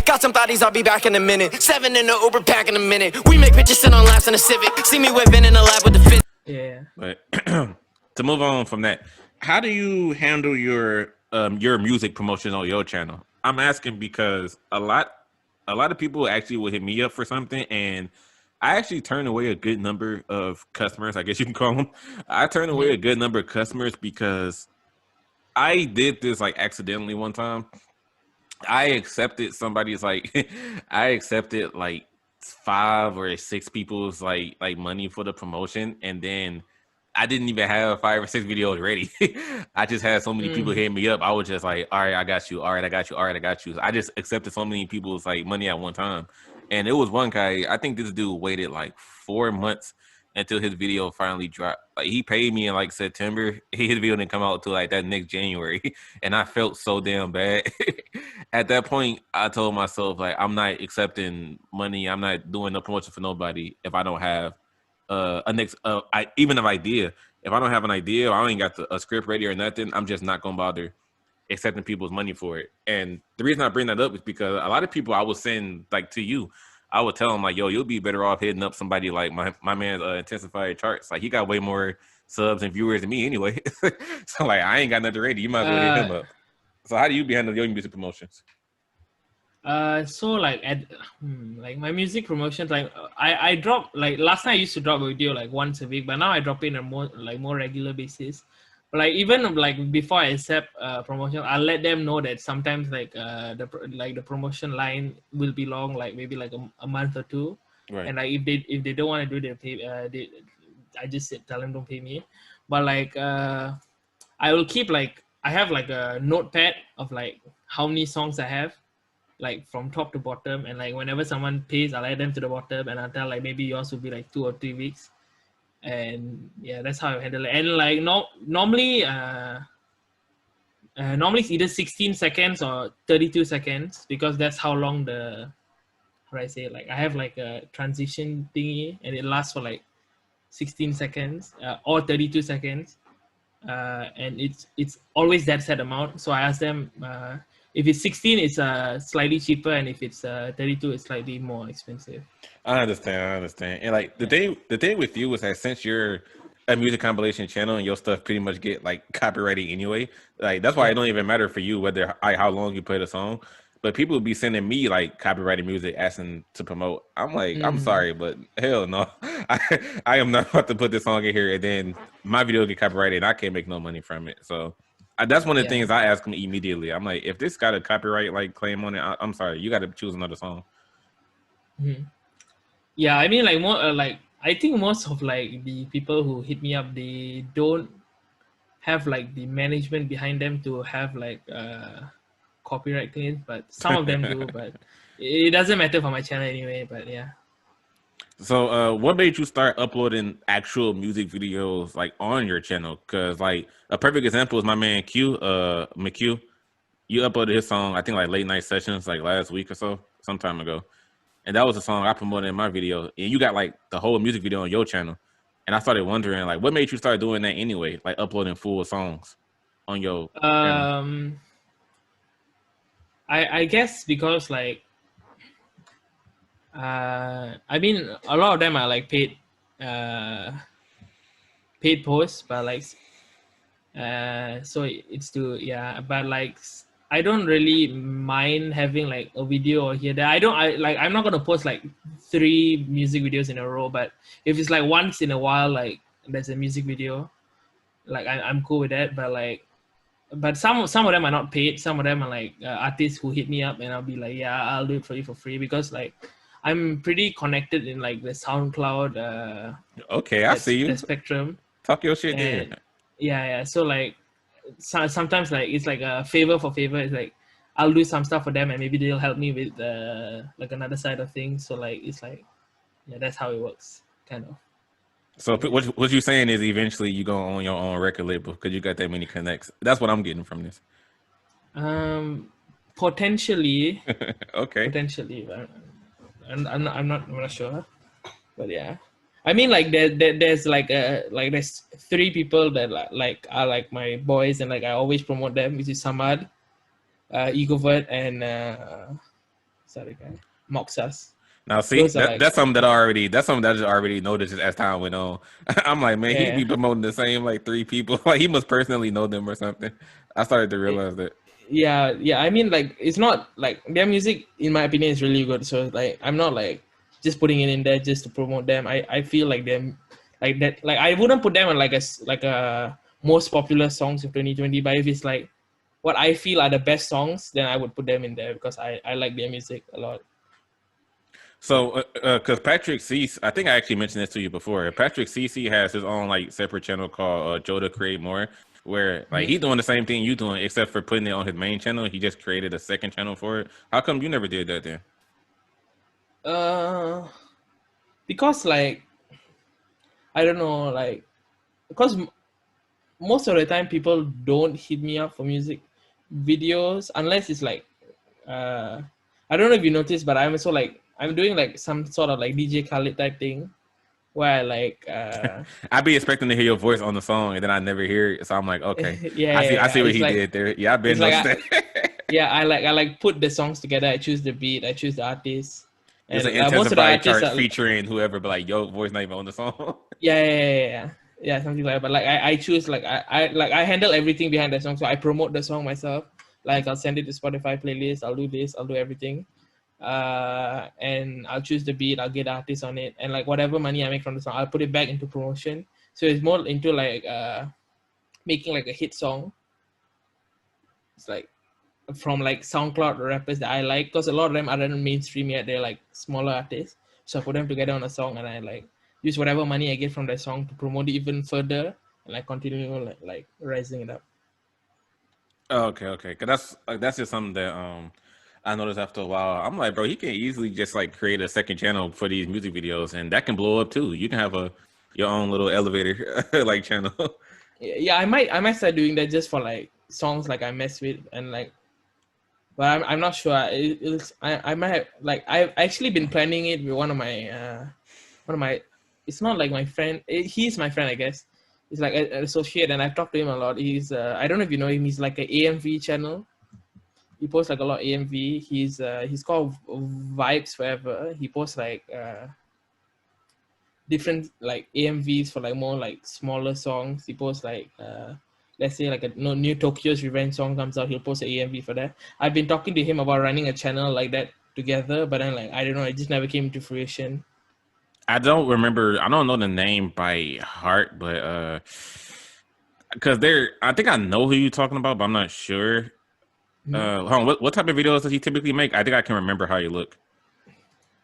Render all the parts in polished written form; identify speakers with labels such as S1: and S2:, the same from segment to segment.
S1: Got some thotties, I'll be back in a minute. 7 in the Uber, pack in a minute. We make bitches sit on laps in a Civic. See me whipping in the lab with the fit.
S2: Yeah.
S3: But to move on from that, how do you handle your music promotion on your channel? I'm asking because a lot of people actually will hit me up for something, and I actually turn away a good number of customers. I guess you can call them. I turn away a good number of customers because I did this like accidentally one time. I accepted somebody's like I accepted like 5 or 6 people's like money for the promotion, and then I didn't even have 5 or 6 videos ready. I just had so many people hit me up. I was just like, all right, I got you. All right, I got you. All right, I got you. I just accepted so many people's like money at one time. And it was one guy, I think this dude waited like 4 months until his video finally dropped. Like he paid me in like September. His video didn't come out until like that next January. And I felt so damn bad. At that point, I told myself like I'm not accepting money. I'm not doing no promotion for nobody if I don't have even an idea. If I don't have an idea or I ain't got a script ready or nothing, I'm just not gonna bother accepting people's money for it. And the reason I bring that up is because a lot of people I would send like to you, I would tell them like, yo, you'll be better off hitting up somebody like my man Intensified Charts. Like he got way more subs and viewers than me anyway. So like I ain't got nothing ready. You might as well hit him up. So how do you handle your music promotions?
S2: So like like my music promotions, like I drop, like last time I used to drop a video like once a week, but now I drop in on more regular basis. But like even like before I accept promotion, I'll let them know that sometimes like the promotion line will be long, like maybe like a month or two.
S3: Right.
S2: And like if they don't want to do I just tell them don't pay me. But like I will keep like I have like a notepad of like how many songs I have, like from top to bottom, and like whenever someone pays, I'll add them to the bottom, and I'll tell like maybe yours will be like 2 or 3 weeks, and yeah, that's how I handle it. And like normally it's either 16 seconds or 32 seconds because that's how long how do I say it? Like I have like a transition thingy, and it lasts for like 16 seconds or 32 seconds, and it's always that set amount. So I ask them. If it's 16, it's slightly cheaper, and if it's 32, it's slightly more expensive.
S3: I understand. And like the thing with you is that since you're a music compilation channel and your stuff pretty much get like copyrighted anyway, like that's why it don't even matter for you whether how long you play the song. But people will be sending me like copyrighted music asking to promote. I'm like, I'm sorry, but hell no. I am not about to put this song in here and then my video get copyrighted and I can't make no money from it. So that's one of the things I ask them immediately. I'm like, if this got a copyright like claim on it, I'm sorry, you got to choose another song.
S2: Yeah, I mean, like more like I think most of like the people who hit me up, they don't have like the management behind them to have like copyright claims, but some of them do. But it doesn't matter for my channel anyway. But yeah.
S3: So what made you start uploading actual music videos like on your channel? Because like a perfect example is my man Q, McQ. You uploaded his song, I think like Late Night Sessions, like last week or so, some time ago. And that was a song I promoted in my video. And you got like the whole music video on your channel. And I started wondering like what made you start doing that anyway? Like uploading full songs on your channel?
S2: I guess because like I mean, a lot of them are like paid posts, but like so it's but like I don't really mind having like a video or here there. I'm not gonna post like 3 music videos in a row, but if it's like once in a while like there's a music video, like I'm cool with that. But some of them are not paid. Some of them are like artists who hit me up, and I'll be like, yeah, I'll do it for you for free, because like I'm pretty connected in like the SoundCloud.
S3: Okay, I see you.
S2: The spectrum.
S3: Talk your shit there.
S2: Yeah. So like sometimes like it's like a favor for favor. It's like I'll do some stuff for them, and maybe they'll help me with like another side of things. So like it's like that's how it works, kind of.
S3: So what you're saying is eventually you go on your own record label because you got that many connects. That's what I'm getting from this.
S2: Potentially.
S3: Okay.
S2: Potentially, I'm not sure, but yeah. I mean, like there's like there's 3 people that like are like my boys, and like I always promote them, which is Samad, Egovert, and what's that guy? Moxas.
S3: Now, see,
S2: Those are like
S3: that's something that I just already noticed as time went on. I'm like, man, he
S2: yeah.
S3: be promoting the same like 3 people. Like he must personally know them or something. I started to realize that.
S2: Yeah. I mean, like, it's not like their music, in my opinion, is really good. So like, I'm not like just putting it in there just to promote them. I feel like them, like that. Like I wouldn't put them on like a most popular songs of 2020. But if it's like what I feel are the best songs, then I would put them in there because I like their music a lot.
S3: So, because Patrick Cease, I think I actually mentioned this to you before. Patrick Cease has his own like separate channel called Joda Create More, where like he's doing the same thing you doing, except for putting it on his main channel. He just created a second channel for it. How come you never did that then?
S2: Because like I don't know, like because most of the time people don't hit me up for music videos unless it's like I don't know if you noticed, but I'm also like I'm doing like some sort of like DJ Khaled type thing where I like
S3: I'd be expecting to hear your voice on the song, and then I never hear it. So I'm like, okay, I
S2: yeah.
S3: see what
S2: It's
S3: he
S2: like
S3: did there. Yeah, I've been
S2: it's like
S3: noticed that.
S2: yeah, I like put the songs together. I choose the beat, I choose the artist,
S3: It's an
S2: and most of the
S3: intensified
S2: artists
S3: chart
S2: are
S3: featuring whoever, but like your voice not even on the song.
S2: yeah, something like that. But like I choose like I handle everything behind the song, so I promote the song myself. Like I'll send it to Spotify playlist. I'll do this. I'll do everything. And I'll choose the beat. I'll get the artist on it, and like whatever money I make from the song, I'll put it back into promotion. So it's more into like making like a hit song. It's like from like SoundCloud rappers that I like, because a lot of them aren't mainstream yet. They're like smaller artists. So I put them together on a song, and I like use whatever money I get from that song to promote it even further, and like continue like rising it up.
S3: Oh, okay. Cause that's just something that I noticed after a while. I'm like, bro, he can easily just like create a second channel for these music videos, and that can blow up too. You can have your own little elevator like channel.
S2: Yeah, I might start doing that just for like songs like I mess with and like. But I'm not sure. I might have like I've actually been planning it with one of my. It's not like my friend. He's my friend, I guess. He's like an associate, and I've talked to him a lot. I don't know if you know him. He's like an AMV channel. He posts like a lot of AMV. He's called Vibes Forever. He posts like different like AMVs for like more like smaller songs. He posts like let's say like a new Tokyo's Revenge song comes out, he'll post an AMV for that. I've been talking to him about running a channel like that together, but then like I don't know, it just never came to fruition.
S3: I don't remember. I don't know the name by heart, but because I think I know who you're talking about, but I'm not sure. Hold on, what type of videos does he typically make? I think I can remember how you look.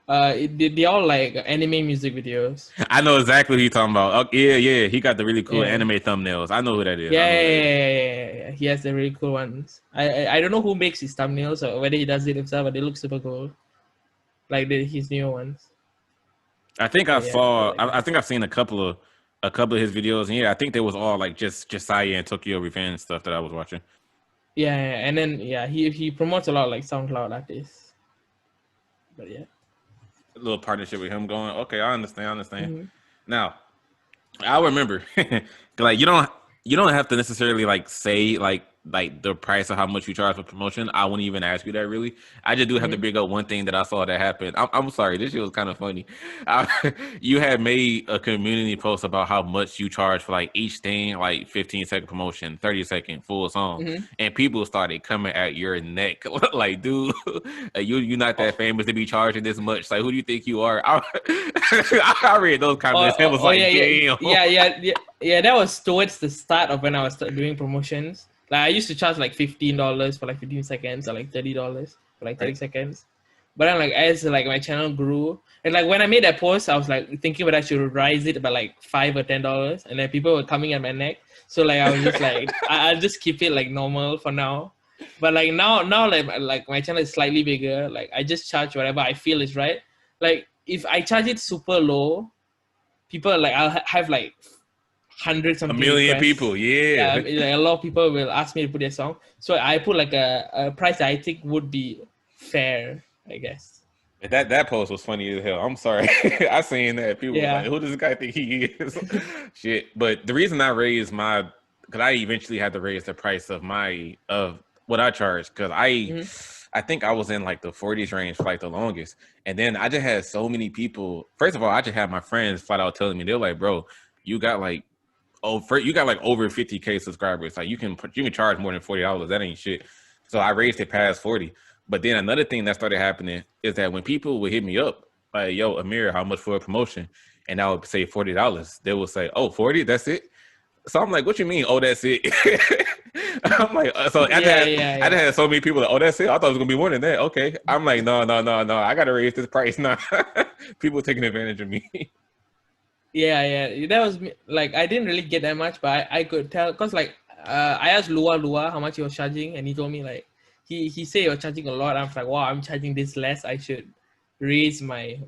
S2: They all like anime music videos.
S3: I know exactly who you're talking about. Oh, yeah. He got the really cool
S2: Yeah.
S3: anime thumbnails. I know who that is.
S2: Yeah. He has the really cool ones. I don't know who makes his thumbnails or whether he does it himself, but they look super cool. Like his new ones.
S3: I think I
S2: Yeah,
S3: saw.
S2: like
S3: I think I've seen a couple of his videos, and yeah, I think they was all like just Josiah and Tokyo Revenge stuff that I was watching.
S2: Yeah, and then he promotes a lot like SoundCloud artists. But yeah.
S3: A little partnership with him going. Okay, I understand.
S2: Mm-hmm.
S3: Now, I remember, like you don't have to necessarily like say like the price of how much you charge for promotion. I wouldn't even ask you that really. I just do have to bring up one thing that I saw that happened. I'm sorry, this shit was kind of funny. You had made a community post about how much you charge for like each thing, like 15-second promotion, 30-second full song, and people started coming at your neck like, dude, you're not that famous to be charging this much. Like, who do you think you are? I read those comments. It was like, damn.
S2: Yeah. That was towards the start of when I was doing promotions. Like I used to charge like $15 for like 15 seconds or like $30 for like 30 seconds. But then like as like my channel grew, and like when I made that post, I was like thinking whether I should rise it by like $5 or $10, and then people were coming at my neck. So like I was just like I'll just keep it like normal for now. But like now like my channel is slightly bigger. Like I just charge whatever I feel is right. Like if I charge it super low, people like I'll have like hundreds of
S3: a million
S2: requests.
S3: people, yeah.
S2: Like a lot of people will ask me to put their song, so I put like a price that I think would be fair, I guess.
S3: That post was funny as hell. I'm sorry. I seen that. People was
S2: Yeah.
S3: like, who does this guy think he is? Shit. But the reason I raised because I eventually had to raise the price of what I charge, because I think I was in like the 40s range for like the longest. And then I just had so many people. First of all, I just had my friends flat out telling me, they're like, bro, you got like you got like over 50K subscribers. Like you can charge more than $40. That ain't shit. So I raised it past 40. But then another thing that started happening is that when people would hit me up, like, yo, Amir, how much for a promotion? And I would say $40. They would say, oh, 40, that's it? So I'm like, what you mean? Oh, that's it. I'm like, so I just had so many people like, oh, that's it. I thought it was gonna be more than that. Okay. I'm like, no. I gotta raise this price now. People taking advantage of me.
S2: Yeah. That was like, I didn't really get that much, but I could tell because like I asked Lua how much he was charging, and he told me like he said he was charging a lot. I was like, wow, I'm charging this less. I should raise my.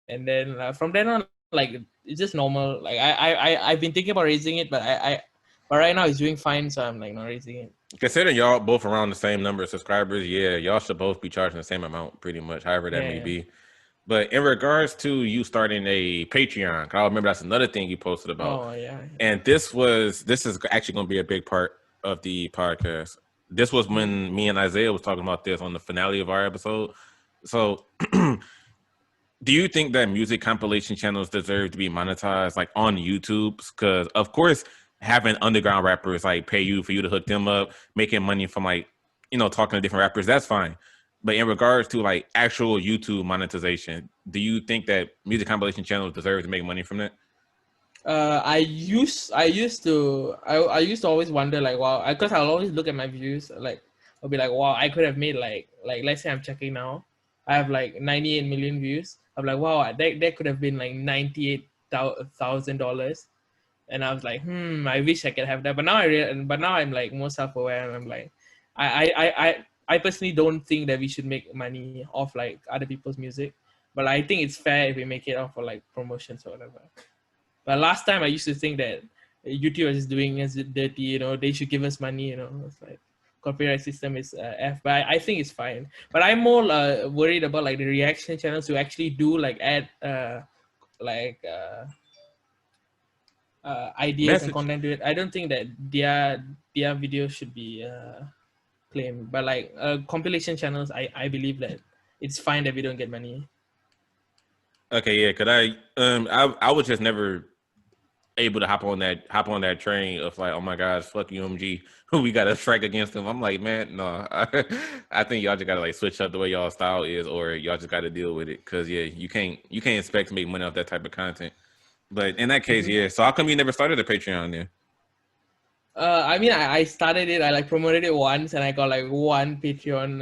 S2: And then from then on, like it's just normal. Like I've been thinking about raising it, but but right now it's doing fine, so I'm like not raising it.
S3: Considering y'all both around the same number of subscribers, yeah, y'all should both be charging the same amount, pretty much, however that may be. But in regards to you starting a Patreon, 'cause I remember that's another thing you posted about.
S2: Oh yeah.
S3: And this is actually going to be a big part of the podcast. This was when me and Isaiah was talking about this on the finale of our episode. So, do you think that music compilation channels deserve to be monetized, like on YouTube? Because of course, having underground rappers like pay you for you to hook them up, making money from like, talking to different rappers, that's fine. But in regards to like actual YouTube monetization, do you think that music compilation channels deserve to make money from that?
S2: I used to always wonder like, wow, because I'll always look at my views, like I'll be like, wow, I could have made like let's say I'm checking now, I have like 98 million views. I'm like, wow, that could have been like $98,000, and I was like, I wish I could have that. But now I'm like more self-aware, and I'm like, I personally don't think that we should make money off like other people's music, but I think it's fair if we make it off for like promotions or whatever. But last time I used to think that YouTube is doing us dirty, they should give us money, it's like copyright system is F, but I think it's fine. But I'm more worried about like the reaction channels who actually do like add ideas and content to it. I don't think that their videos should be claimed, but like compilation channels, I believe that it's fine that we don't get money.
S3: Okay, yeah, cause I was just never able to hop on that train of like, oh my gosh, fuck UMG, we got to strike against them. I'm like, man, no, I think y'all just gotta like switch up the way y'all style is, or y'all just got to deal with it. Cause yeah, you can't expect to make money off that type of content. But in that case, yeah. So how come you never started a Patreon then?
S2: I mean, I started it. I like promoted it once, and I got like one Patreon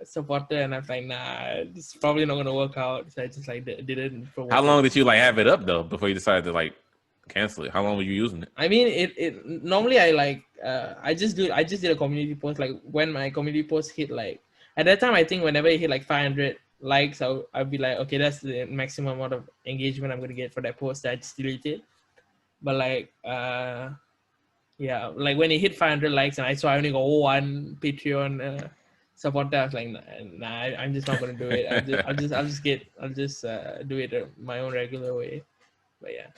S2: supporter, and I was like, nah, it's probably not gonna work out. So I just like didn't promote.
S3: How long did you like have it up though before you decided to like cancel it? How long were you using it?
S2: I mean, it normally I like I just did a community post. Like when my community post hit like at that time, I think whenever it hit like 500 likes, I'd be like, okay, that's the maximum amount of engagement I'm gonna get for that post. I just delete it. But like like when it hit 500 likes and I saw I only got one Patreon supporter, I was like, nah, I'm just not gonna do it. I'll just do it my own regular way. But yeah.